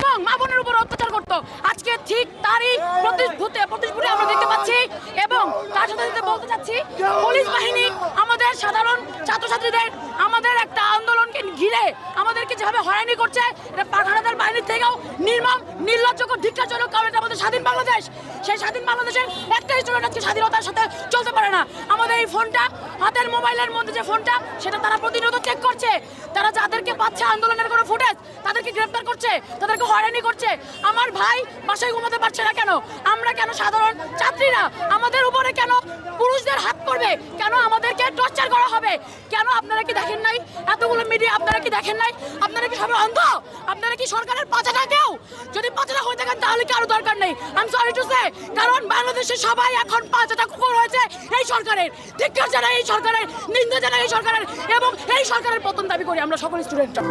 এবং মা বোনের উপর অত্যাচার করতো। আজকে ঠিক তারই প্রতিশ্রুতি আমরা দেখতে পাচ্ছি। এবং তার সাথে বলতে চাচ্ছি, পুলিশ বাহিনী আমাদের সাধারণ ছাত্রছাত্রীদের আমাদের একটা আন্দোলনকে ঘিরে আমাদেরকে যেভাবে হয়রানি করছে, এটা পাখানাদার বাহিনীর থেকেও নির্মম, নির্লজ্জক, ধিক্কারজনক। কারণ এটা আমাদের স্বাধীন বাংলাদেশ। সেই স্বাধীন বাংলাদেশের একটা স্টুডেন্ট আজকে স্বাধীনতার সাথে চলতে পারে না। আমাদের এই ফোনটা, হাতের মোবাইলের মধ্যে যে ফোনটা, সেটা তারা প্রতিনিয়ত চেক করছে। তারা যাদেরকে পাচ্ছে আন্দোলনের কোনো ফুটেজ, তাদেরকে গ্রেফতার করছে, তাদেরকে হয়রানি করছে। আমার ভাই বাসায় ঘুমাতে পারছে না কেন? আমরা কেন সাধারণ ছাত্রীরা আমাদের উপরে কেন পুরুষদের হাত পড়বে? কেন আমাদেরকে টর্চার করা হবে? কেন আপনারা কি দেখেন নাই? এতগুলো মিডিয়া আপনারা কি দেখেন নাই? আপনারা কি সবাই অন্ধ? আপনারা কি সরকারের পাচাটা কেউ? যদি পাচাটা হয়ে থাকেন তাহলে কি আরো দরকার নেই? I am sorry to say, কারণ বাংলাদেশের সবাই এখন পাচাটা কুকুর হয়েছে এই সরকারের। ধিক্কার জানাই এই সরকারের, নিন্দা জানাই এই সরকারের, এবং এই সরকারের পতন দাবি করি আমরা সকল স্টুডেন্টরা।